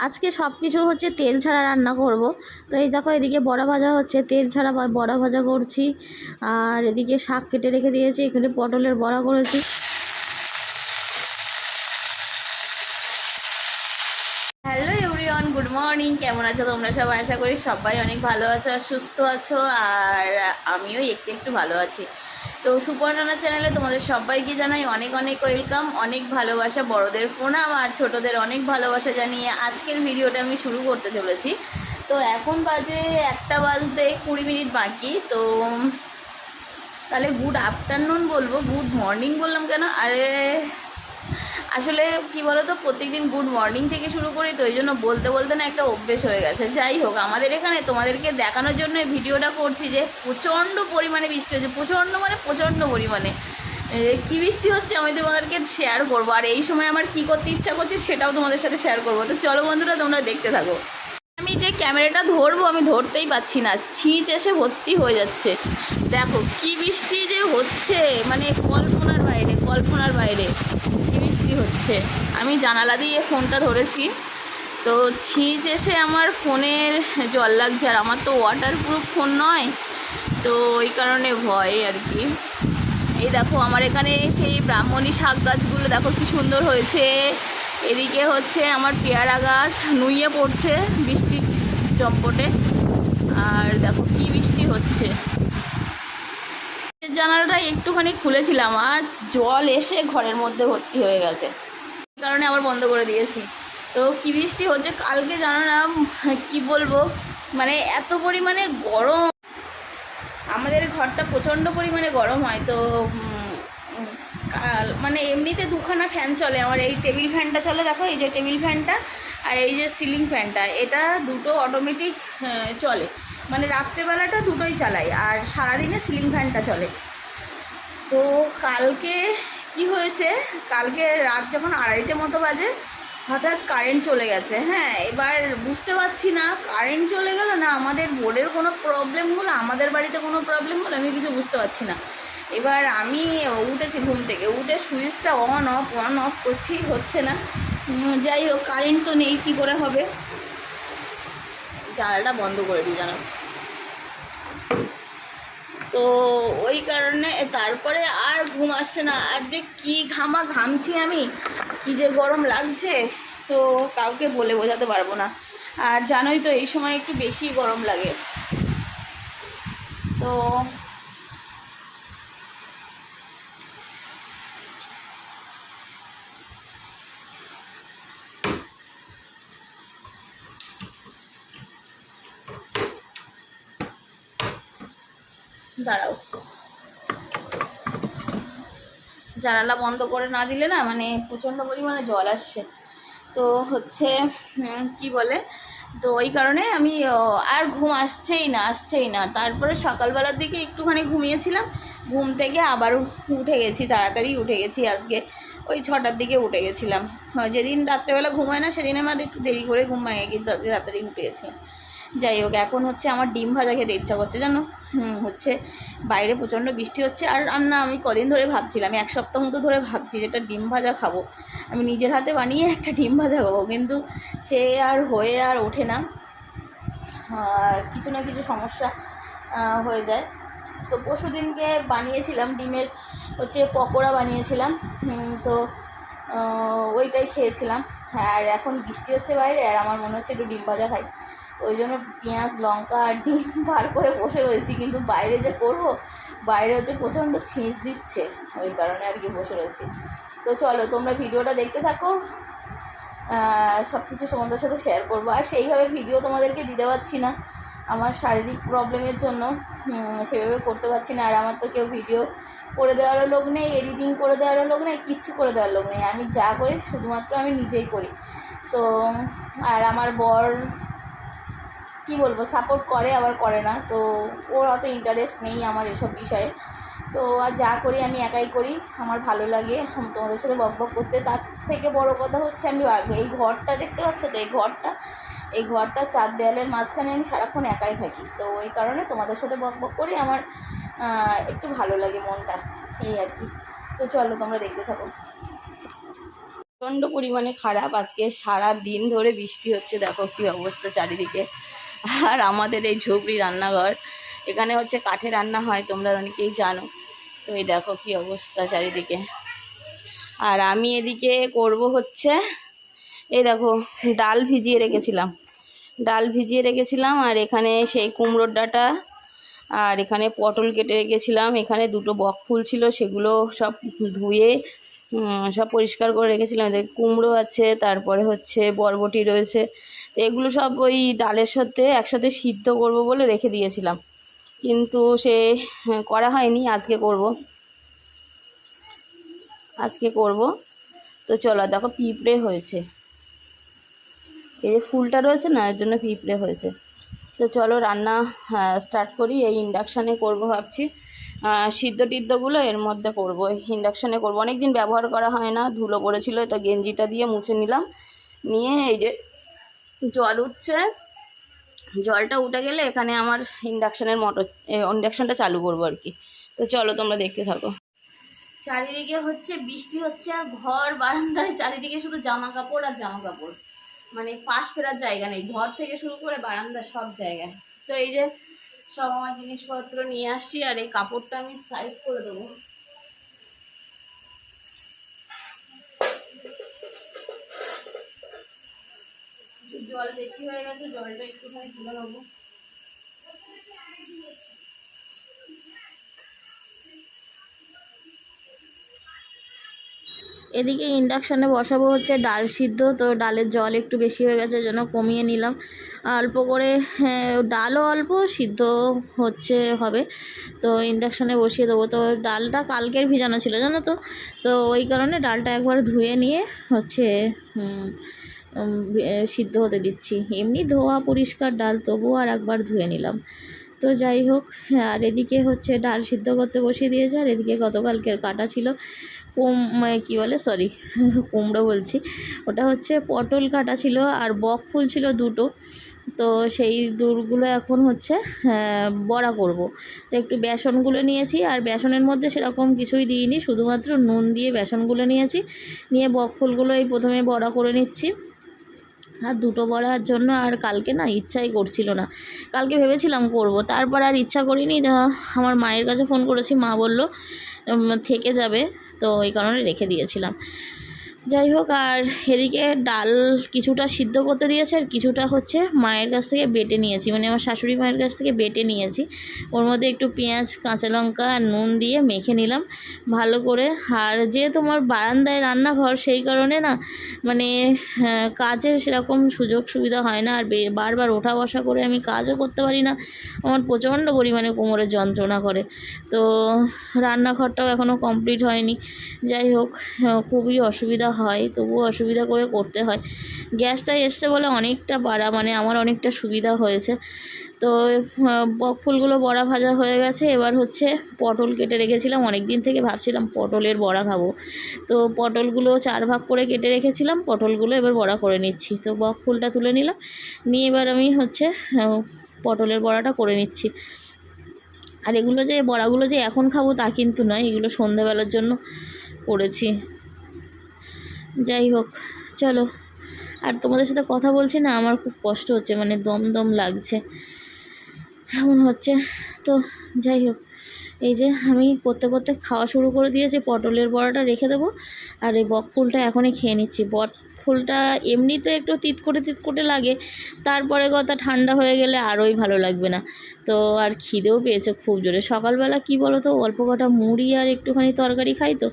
আজকে সব কিছু হচ্ছে তেল ছাড়া রান্না করব। তো এই দেখো এদিকে বড়া ভাজা হচ্ছে, তেল ছাড়া বড়া ভাজা করছি। আর এদিকে শাক কেটে রেখে দিয়েছি, এখানে পটলের বড়া করেছি। Hello everyone, good morning. কেমন আছো তোমরা সবাই? আশা করি সবাই অনেক ভালো আছো আর সুস্থ আছো, আর আমিও একটু একটু ভালো আছি। তো সুপর্ণা চ্যানেলে তোমাদের সবাইকে জানাই অনেক অনেক ওয়েলকাম, অনেক ভালোবাসা, বড়দের প্রণাম আর ছোটদের অনেক ভালোবাসা জানিয়ে আজকের ভিডিওটা আমি শুরু করতে চলেছি। তো এখন বাজে 1টা বাজতে 20 মিনিট বাকি। তো তাহলে গুড আফটারনুন বলবো, গুড মর্নিং বললাম কেন? আরে আসলে কি বলতো, প্রত্যেকদিন গুড মর্নিং থেকে শুরু করি, তো এই জন্য বলতে বলতে না একটা অভ্যেস হয়ে গেছে। যাই হোক, আমাদের এখানে তোমাদেরকে দেখানোর জন্য ভিডিওটা করছি যে প্রচণ্ড পরিমাণে বৃষ্টি হচ্ছে, প্রচণ্ড পরিমাণে। কী বৃষ্টি হচ্ছে আমি তোমাদেরকে শেয়ার করবো, আর এই সময় আমার কী করতে ইচ্ছা করছে সেটাও তোমাদের সাথে শেয়ার করবো। তো চলো বন্ধুরা, তোমরা দেখতে থাকো। আমি যে ক্যামেরাটা ধরবো আমি ধরতেই পাচ্ছি না, ছিঁচ এসে ভর্তি হয়ে যাচ্ছে। দেখো কি বৃষ্টি যে হচ্ছে, মানে কল্পনার বাইরে, কল্পনার বাইরে কি বৃষ্টি হচ্ছে। আমি জানালা দিয়ে ফোনটা ধরেছি, তো ছিঁচ এসে আমার ফোনের জল লাগছে, আর আমার তো ওয়াটারপ্রুফ ফোন নয়, তো ওই কারণে ভয় আর কি। এই দেখো আমার এখানে সেই ব্রাহ্মণী শাক গাছগুলো দেখো কি সুন্দর হয়েছে। এদিকে হচ্ছে আমার পেয়ারা গাছ নুইয়ে পড়ছে বৃষ্টির চম্পটে, আর দেখো কি বৃষ্টি হচ্ছে। জানালাটা একটুখানি খুলেছিলাম আর জল এসে ঘরের মধ্যে ভর্তি হয়ে গেছে, এই কারণে আবার বন্ধ করে দিয়েছি। তো কি বৃষ্টি হচ্ছে কালকে, জানো না কি বলবো, মানে এত পরিমাণে গরম। আমাদের ঘরটা প্রচণ্ড পরিমাণে গরম হয়, তো মানে এমনিতে দুখানা ফ্যান চলে আমার। এই টেবিল ফ্যানটা চলে, দেখো এই যে টেবিল ফ্যানটা, আর এই যে সিলিং ফ্যানটা, এটা দুটো অটোমেটিক চলে, মানে রাত্রেবেলাটা দুটোই চালাই, আর সারাদিনে সিলিং ফ্যানটা চলে। তো কালকে কি হয়েছে, কালকে রাত যখন 2:30টে মতো বাজে হঠাৎ কারেন্ট চলে গেছে। হ্যাঁ, এবার বুঝতে পারছি না কারেন্ট চলে গেল না আমাদের বোর্ডের কোনো প্রবলেম হলো, আমাদের বাড়িতে কোনো প্রবলেম হলো, আমি কিছু বুঝতে পারছি না। এবার আমি উঠেছি ঘুম থেকে, উঠে সুইচটা অন অফ করছি, হচ্ছে না। যাই হোক, কারেন্ট তো নেই, কী করে হবে। জানালাটা বন্ধ করে দিই জানো, তো ওই কারণে তারপরে আর ঘুম আসছে না। আর যে কি ঘামছি আমি, কি যে গরম লাগছে, তো কাউকে বলে বোঝাতে পারবো না। আর জানোই তো এই সময় একটু বেশি গরম লাগে। তো দাঁড়াও, জানালা বন্ধ করে না দিলে না মানে প্রচণ্ড পরিমাণে জল আসছে। তো হচ্ছে কি বলে, তো ওই কারণে আমি আর ঘুম আসছেই না। তারপরে সকালবেলার দিকে একটুখানি ঘুমিয়েছিলাম, ঘুম থেকে আবার উঠে গেছি, তাড়াতাড়ি উঠে গেছি। আজকে ওই 6টার দিকে উঠে গেছিলাম। যেদিন রাত্রেবেলা ঘুমায় না সেদিন আমার একটু দেরি করে ঘুম ভাঙে, কিন্তু আজকে তাড়াতাড়ি উঠে গেছিলাম। যাই হোক, এখন হচ্ছে আমার ডিম ভাজা খেতে ইচ্ছা করছে জানো। হচ্ছে বাইরে প্রচণ্ড বৃষ্টি হচ্ছে, আর আমি কদিন ধরে ভাবছিলাম, 1 সপ্তাহ মতো ধরে ভাবছি যে একটা ডিম ভাজা খাবো, আমি নিজের হাতে বানিয়ে একটা ডিম ভাজা খাবো, কিন্তু সে আর হয়ে আর ওঠে না, কিছু না কিছু সমস্যা হয়ে যায়। তো পরশু দিনকে বানিয়েছিলাম ডিমের হচ্ছে পকোড়া বানিয়েছিলাম, তো ওইটাই খেয়েছিলাম। হ্যাঁ, আর এখন বৃষ্টি হচ্ছে বাইরে, আর আমার মনে হচ্ছে একটু ডিম ভাজা খাই, ওই জন্য পেঁয়াজ লঙ্কা আর ডিম বার করে বসে রয়েছি। কিন্তু বাইরে যে করবো, বাইরে হচ্ছে প্রচণ্ড ছিঁচ দিচ্ছে, ওই কারণে আর কি বসে রয়েছি। তো চলো তোমরা ভিডিওটা দেখতে থাকো, সব কিছু তোমাদের সাথে শেয়ার করবো। আর সেইভাবে ভিডিও তোমাদেরকে দিতে পারছি না, আমার শারীরিক প্রবলেমের জন্য সেভাবে করতে পারছি না। আর আমার তো কেউ ভিডিও করে দেওয়ারও লোক নেই, এডিটিং করে দেওয়ারও লোক নেই, কিচ্ছু করে দেওয়ার লোক নেই। আমি যা করি শুধুমাত্র আমি নিজেই করি। তো আর আমার বর কি বলবো, সাপোর্ট করে আবার করে না, তো ওর অত ইন্টারেস্ট নেই আমার এসব বিষয়ে। তো আর যা করি আমি একাই করি, আমার ভালো লাগে তোমাদের সাথে বকবক করতে। তার থেকে বড় কথা হচ্ছে আমি এই ঘরটা দেখতে পাচ্ছ তো, এই ঘরটা 4 দেয়ালের মাঝখানে আমি সারাক্ষণ একাই থাকি, তো ওই কারণে তোমাদের সাথে বকবক করি, আমার একটু ভালো লাগে মনটা, এই আর কি। তো চলো তোমরা দেখতে থাকো। প্রচণ্ড পরিমাণে খারাপ। আজকে সারা দিন ধরে বৃষ্টি হচ্ছে, দেখো কি অবস্থা চারিদিকে। আর আমাদের এই ঝুপড়ি রান্নাঘর, এখানে হচ্ছে কাঠে রান্না হয়, তোমরা অনেকেই জানো। তো এই দেখো কি অবস্থা চারিদিকে। আর আমি এদিকে করব হচ্ছে, এই দেখো ডাল ভিজিয়ে রেখেছিলাম আর এখানে সেই কুমড়োর ডাঁটা, আর এখানে পটল কেটে রেখেছিলাম। এখানে দুটো বক ফুল ছিল, সেগুলো সব ধুয়ে সব পরিষ্কার করে রেখেছিলাম। এদের কুমড়ো আছে, তারপরে হচ্ছে বরবটি রয়েছে। তো এগুলো সব ওই ডালের সাথে একসাথে সিদ্ধ করব বলে রেখে দিয়েছিলাম, কিন্তু সে করা হয়নি। আজকে করব। তো চলো, দেখো পিঁপড়ে হয়েছে, এই যে ফুলটা রয়েছে না, এর জন্য পিঁপড়ে হয়েছে। তো চলো রান্না স্টার্ট করি। এই ইন্ডাকশানে করব ভাবছি, সিদ্ধ টিদ্ধগুলো এর মধ্যে করব, ইন্ডাকশানে করব। অনেক দিন ব্যবহার করা হয় না, ধুলো পড়েছিল, তা গেঞ্জিটা দিয়ে মুছে নিলাম। নিয়ে এই যে জল উঠছে, জলটা উঠে গেলে এখানে আমার ইন্ডাকশানটা চালু করবো আর কি। তো চলো তোমরা দেখতে থাকো। চারিদিকে হচ্ছে বৃষ্টি হচ্ছে, আর ঘর বারান্দায় চারিদিকে শুধু জামা কাপড় আর জামা কাপড়, মানে পাশ ফেরার জায়গা নেই, ঘর থেকে শুরু করে বারান্দা সব জায়গায়। তো এই যে সব আমার জিনিসপত্র নিয়ে আসছি, আর এই কাপড়টা আমি সাইড করে দেবো। জল বেশি হয়ে গেছে, জলটা একটুখানি তুলে নেবো। এদিকে ইন্ডাকশানে বসাবো হচ্ছে ডাল সিদ্ধ। তো ডালের জল একটু বেশি হয়ে গেছে, জন্য কমিয়ে নিলাম অল্প করে। ডালও অল্প সিদ্ধ হবে। তো ইন্ডাকশানে বসিয়ে দেবো। তো ডালটা কালকের ভিজানো ছিল জানো তো, তো ওই কারণে ডালটা একবার ধুয়ে নিয়ে হচ্ছে সিদ্ধ হতে দিচ্ছি। এমনি ধোয়া পরিষ্কার ডাল, তবুও আর একবার ধুয়ে নিলাম। তো যাই হোক, আর এদিকে হচ্ছে ডাল সিদ্ধ করতে বসিয়ে দিয়েছে। আর এদিকে গতকালকের কাটা ছিল কী বলে, সরি কুমড়ো বলছি, ওটা হচ্ছে পটল কাটা ছিল, আর বক ফুল ছিল দুটো। তো সেই দুধগুলো এখন হচ্ছে বড়া করব। তো একটু বেসনগুলো নিয়েছি, আর বেসনের মধ্যে সেরকম কিছুই দিইনি, শুধুমাত্র নুন দিয়ে বেসনগুলো নিয়েছি। নিয়ে বক ফুলগুলো এই প্রথমে বড়া করে নিচ্ছি। আর দুটো বড়ার জন্য আর কালকে না ইচ্ছাই করছিল না, কালকে ভেবেছিলাম করব, তারপর আর ইচ্ছা করিনি। আমার মায়ের কাছে ফোন করেছি, মা বলল থেকে যাবে, তো এই কারণে রেখে দিয়েছিলাম। যাই হোক, আর এদিকে ডাল কিছুটা সিদ্ধ করতে দিয়েছে, আর কিছুটা হচ্ছে মায়ের কাছ থেকে বেটে নিয়েছি, মানে আমার শাশুড়ি মায়ের কাছ থেকে বেটে নিয়েছি। ওর মধ্যে একটু পেঁয়াজ, কাঁচা লঙ্কা আর নুন দিয়ে মেখে নিলাম ভালো করে। আর যে তোমার বারান্দায় রান্নাঘর, সেই কারণে না মানে কাজের সেরকম সুযোগ সুবিধা হয় না, আর বারবার ওঠা বসা করে আমি কাজও করতে পারি না, আমার প্রচণ্ড পরিমাণে কোমরের যন্ত্রণা করে। তো রান্নাঘরটাও এখনও কমপ্লিট হয়নি। যাই হোক, খুবই অসুবিধা হয়, তবুও অসুবিধা করে করতে হয়। গ্যাসটা এসছে বলে অনেকটা বাড়া, মানে আমার অনেকটা সুবিধা হয়েছে। তো বক ফুলগুলো বড়া ভাজা হয়ে গেছে। এবার হচ্ছে পটল কেটে রেখেছিলাম, অনেক দিন থেকে ভাবছিলাম পটলের বড়া খাবো। তো পটলগুলো 4 ভাগ করে কেটে রেখেছিলাম, পটলগুলো এবার বড়া করে নিচ্ছি। তো বক ফুলটা তুলে নিলাম, নিয়ে এবার আমি হচ্ছে পটলের বড়াটা করে নিচ্ছি। আর এগুলো যে বড়াগুলো যে এখন খাবো তা কিন্তু নয়, এগুলো সন্ধ্যাবেলার জন্য করেছি। যাই হোক, চলো। আর তোমাদের সাথে কথা বলছি না, আমার খুব কষ্ট হচ্ছে, মানে দম দম লাগছে এমন হচ্ছে। তো যাই হোক, এই যে আমি করতে করতে খাওয়া শুরু করে দিয়েছি। পটলের বড়াটা রেখে দেবো, আর এই বক ফুলটা এখনই খেয়ে নিচ্ছি। বক ফুলটা এমনিতে একটু তিত করে লাগে, তারপরে কথা ঠান্ডা হয়ে গেলে আরোই ভালো লাগবে না। তো আর খিদেও পেয়েছে খুব জোরে। সকালবেলা কি বলো তো, অল্প কটা মুড়ি আর একটুখানি তরকারি খাই, তো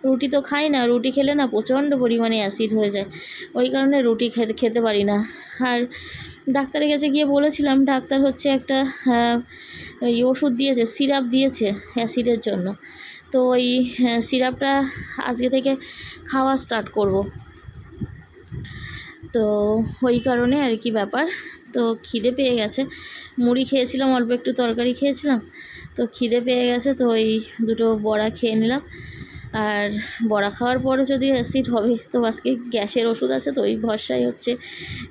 রুটি তো খাই না। রুটি খেলে না প্রচণ্ড পরিমাণে অ্যাসিড হয়ে যায়, ওই কারণে রুটি খেতে পারি না। আর ডাক্তারের কাছে গিয়ে বলেছিলাম, ডাক্তার হচ্ছে একটা ওই ওষুধ দিয়েছে, সিরাপ দিয়েছে অ্যাসিডের জন্য। তো ওই সিরাপটা আজকে থেকে খাওয়া স্টার্ট করব। তো ওই কারণে আর কি ব্যাপার। তো খিদে পেয়ে গেছে, মুড়ি খেয়েছিলাম, অল্প একটু তরকারি খেয়েছিলাম, তো খিদে পেয়ে গেছে। তো ওই দুটো বড়া খেয়ে নিলাম। আর বড়া খাওয়ার পরে যদি অ্যাসিড হবে, তো আজকে গ্যাসের ওষুধ আছে, তো ওই ভরসায় হচ্ছে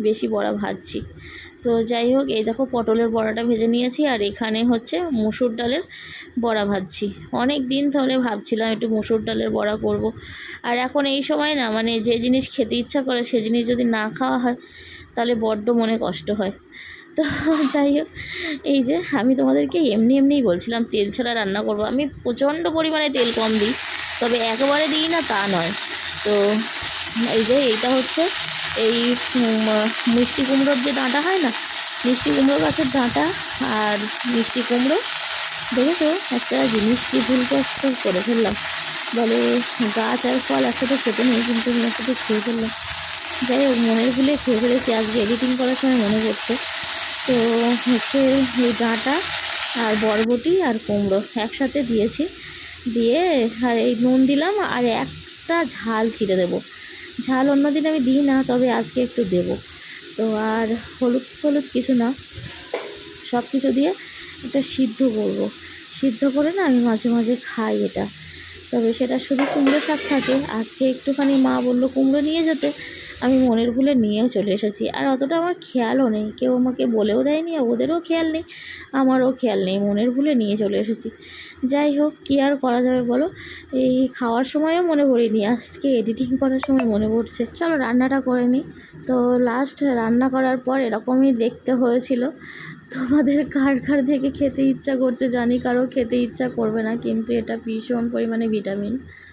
বেশি বড়া ভাজছি। তো যাই হোক, এই দেখো পটলের বড়াটা ভেজে নিয়েছি, আর এখানে হচ্ছে মুসুর ডালের বড়া ভাজছি। অনেক দিন ধরে ভাবছিলাম একটু মুসুর ডালের বড়া করব। আর এখন এই সময় না, মানে যে জিনিস খেতে ইচ্ছা করে সে জিনিস যদি না খাওয়া হয় তাহলে বড্ড মনে কষ্ট হয়। তো যাই হোক, এই যে আমি তোমাদেরকে এমনিই বলছিলাম তেল ছাড়া রান্না করব। আমি প্রচণ্ড পরিমাণে তেল কম দিই, তবে একেবারে দিই না তা নয়। তো এই যে এইটা হচ্ছে এই মিষ্টি কুমড়োর যে ডাঁটা হয় না, মিষ্টি কুমড়ো গাছের ডাঁটা আর মিষ্টি কুমড়ো। দেখেছো একটা জিনিস কি ভুল করে ফেললাম, বলে গাছ আর ফল একসাথে খেতে নেই, কিন্তু আমি একসাথে খেয়ে ফেললাম। যাই হোক, মনের ভুলে খেয়ে ফেলেছি, আজকে এডিটিং করার সময় মনে পড়ছে। তো হচ্ছে এই ডাঁটা আর বরবটি আর কুমড়ো একসাথে দিয়েছি, দিয়ে আর এই নুন দিলাম, আর একটা ঝাল চিড়ে দেবো। ঝাল অন্যদিন আমি দিই না, তবে আজকে একটু দেবো। তো আর হলুদ কিছু না, সব কিছু দিয়ে এটা সিদ্ধ করব। সিদ্ধ করে না আমি মাঝে মাঝে খাই এটা, তবে সেটা শুধু কুমড়ো শাক থাকে। আজকে একটুখানি মা বললো কুমড়ো নিয়ে যেতে, আমি মনের ভুলে নিয়েও চলে এসেছি। আর অতটা আমার খেয়ালও নেই, কেউ আমাকে বলেও দেয়নি, ওদেরও খেয়াল নেই, আমারও খেয়াল নেই, মনের ভুলে নিয়ে চলে এসেছি। যাই হোক, কী আর করা যাবে বলো, এই খাওয়ার সময়ও মনে পড়িনি, আজকে এডিটিং করার সময় মনে পড়ছে। চলো রান্নাটা করে নিই। তো লাস্ট রান্না করার পর এরকমই দেখতে হয়েছিল। তোমাদের কার থেকে খেতে ইচ্ছা করছে জানি, কারো খেতে ইচ্ছা করবে না, কিন্তু এটা ভীষণ পরিমাণে ভিটামিন।